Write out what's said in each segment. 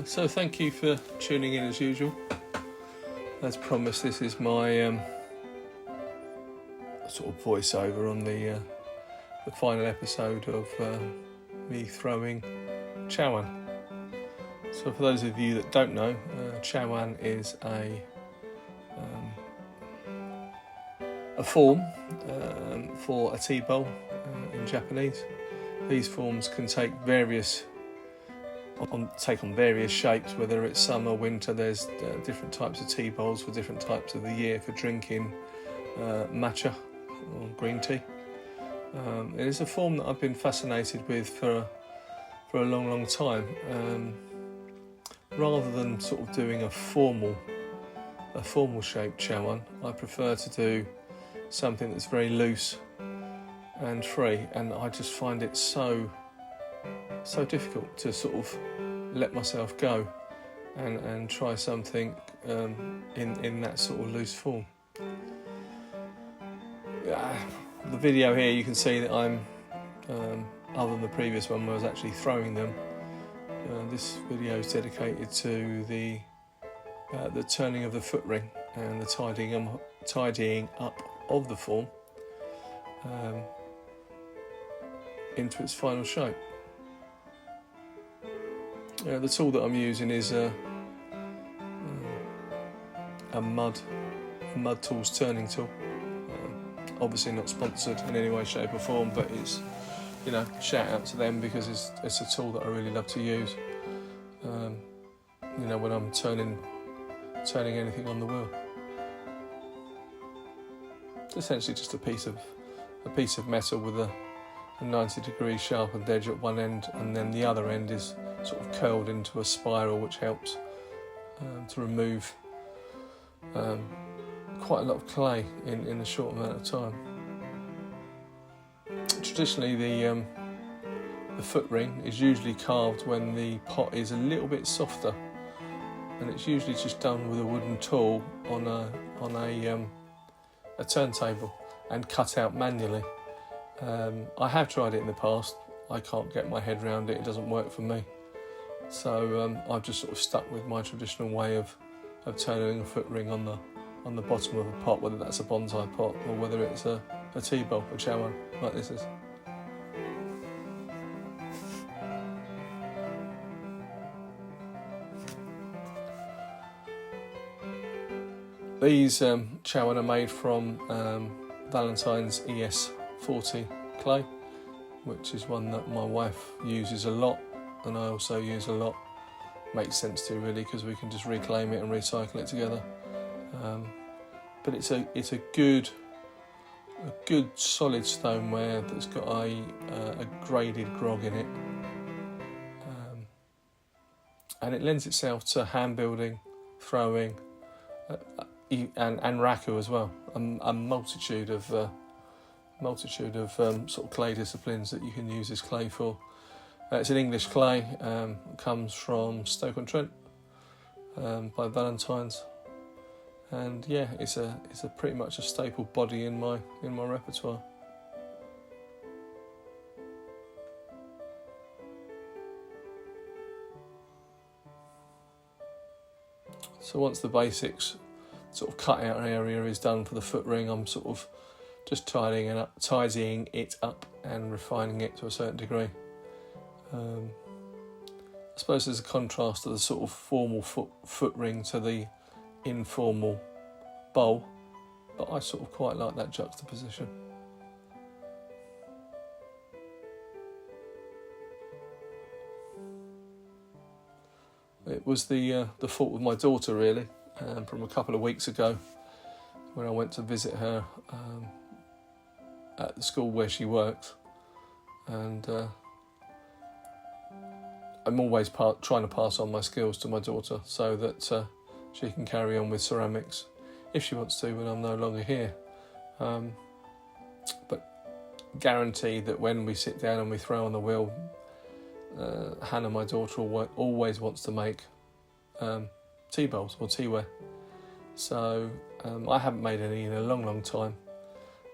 So thank you for tuning in as usual. As promised, this is my sort of voiceover on the final episode of me throwing Chawan. So for those of you that don't know, Chawan is a form for a tea bowl in Japanese. These forms can take on various shapes, whether it's summer, winter. There's different types of tea bowls for different types of the year for drinking matcha or green tea. It is a form that I've been fascinated with for a long time. Rather than sort of doing a formal shaped chawan, I prefer to do something that's very loose and free, and I just find it so difficult to sort of let myself go and try something in that sort of loose form. The video here, you can see that I'm other than the previous one where I was actually throwing them, this video is dedicated to the turning of the foot ring and the tidying up of the form into its final shape. The tool that I'm using is a mud tools turning tool. Obviously not sponsored in any way, shape or form, but it's, shout out to them because it's a tool that I really love to use. When I'm turning anything on the wheel. It's essentially just a piece of metal with a 90-degree sharpened edge at one end, and then the other end is sort of curled into a spiral, which helps to remove quite a lot of clay in a short amount of time. Traditionally, the foot ring is usually carved when the pot is a little bit softer, and it's usually just done with a wooden tool on a turntable and cut out manually. I have tried it in the past. I can't get my head around it. It doesn't work for me. So I've just sort of stuck with my traditional way of turning a foot ring on the bottom of a pot, whether that's a bonsai pot or whether it's a tea bowl, a chawan, like this is. These chawan are made from Valentine's ES40 clay, which is one that my wife uses a lot and I also use a lot. Makes sense to really, because we can just reclaim it and recycle it together. But it's a good solid stoneware that's got a graded grog in it, and it lends itself to hand building, throwing, and raku as well. A multitude of sort of clay disciplines that you can use this clay for. It's an English clay. Comes from Stoke-on-Trent by Valentine's, and yeah, it's a pretty much a staple body in my repertoire. So once the basics sort of cut out area is done for the foot ring, I'm sort of just tidying it up and refining it to a certain degree. I suppose there's a contrast to the sort of formal foot ring to the informal bowl, but I sort of quite like that juxtaposition. It was the fault of my daughter really, from a couple of weeks ago when I went to visit her at the school where she works, and I'm always trying to pass on my skills to my daughter so that she can carry on with ceramics if she wants to when I'm no longer here. But guaranteed that when we sit down and we throw on the wheel, Hannah, my daughter, always wants to make tea bowls or teaware. So I haven't made any in a long time,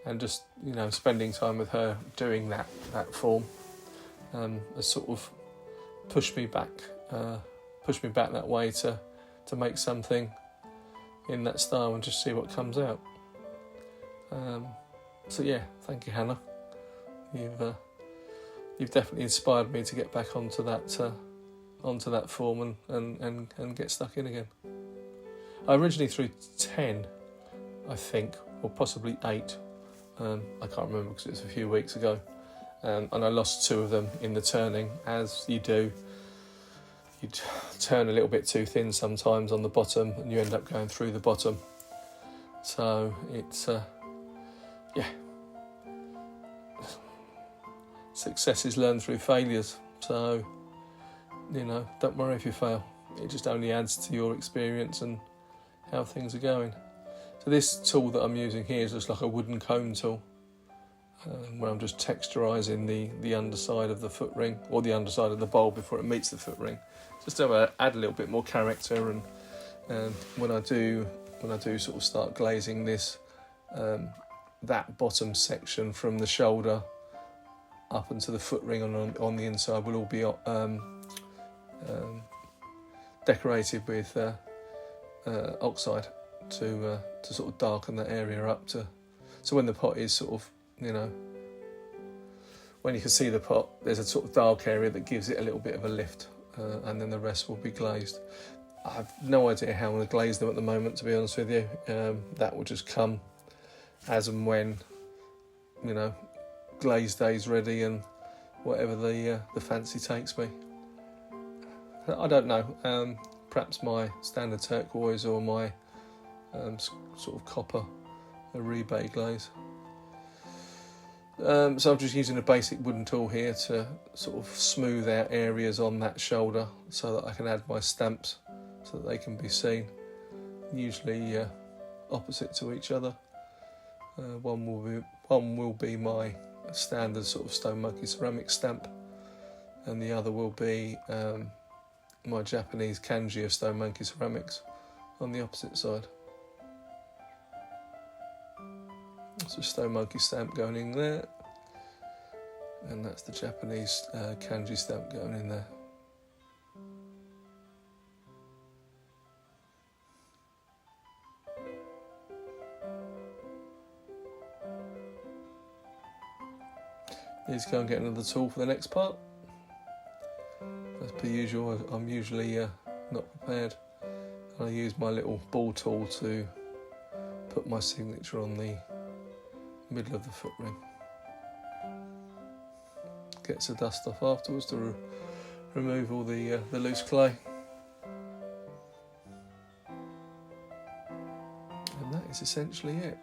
and just spending time with her doing that form has sort of pushed me back pushed me back that way to make something in that style and just see what comes out. So yeah, thank you, Hannah. You've definitely inspired me to get back onto that form and get stuck in again. I originally threw 10, I think, or possibly 8. I can't remember because it was a few weeks ago. And I lost 2 of them in the turning, as you do. You turn a little bit too thin sometimes on the bottom and you end up going through the bottom. So it's, success is learned through failures. So, don't worry if you fail. It just only adds to your experience and how things are going. So this tool that I'm using here is just like a wooden comb tool, where I'm just texturising the underside of the foot ring, or the underside of the bowl before it meets the foot ring, just to add a little bit more character. And when I do sort of start glazing this, that bottom section from the shoulder up into the foot ring on the inside will all be decorated with oxide to sort of darken that area up, so when the pot is sort of, when you can see the pot, there's a sort of dark area that gives it a little bit of a lift, and then the rest will be glazed. I have no idea how I'm going to glaze them at the moment, to be honest with you. That will just come as and when, glaze day's ready and whatever the fancy takes me. I don't know. Perhaps my standard turquoise or my sort of copper, a rebate glaze. So I'm just using a basic wooden tool here to sort of smooth out areas on that shoulder so that I can add my stamps so that they can be seen, usually opposite to each other. One will be my standard sort of stone monkey ceramic stamp, and the other will be my Japanese kanji of stone monkey ceramics on the opposite side. That's a stone monkey stamp going in there, and that's the Japanese kanji stamp going in there. Need to go and get another tool for the next part. As per usual, I'm usually not prepared. I use my little ball tool to put my signature on the middle of the foot ring. Gets the dust off afterwards to remove all the loose clay. And that is essentially it.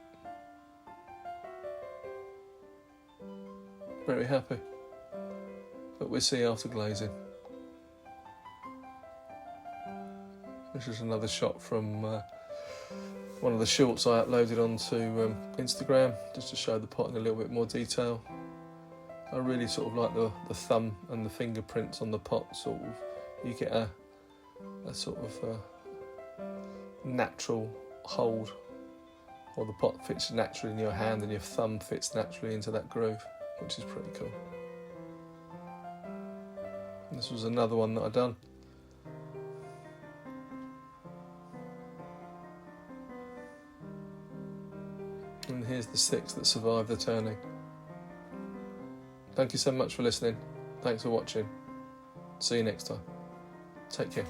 Very happy, but we'll see after glazing. This is another shot from one of the shorts I uploaded onto Instagram, just to show the pot in a little bit more detail. I really sort of like the thumb and the fingerprints on the pot. Sort of, you get a sort of natural hold, or the pot fits naturally in your hand and your thumb fits naturally into that groove, which is pretty cool. And this was another one that I done. And here's the 6 that survived the turning. Thank you so much for listening. Thanks for watching. See you next time. Take care.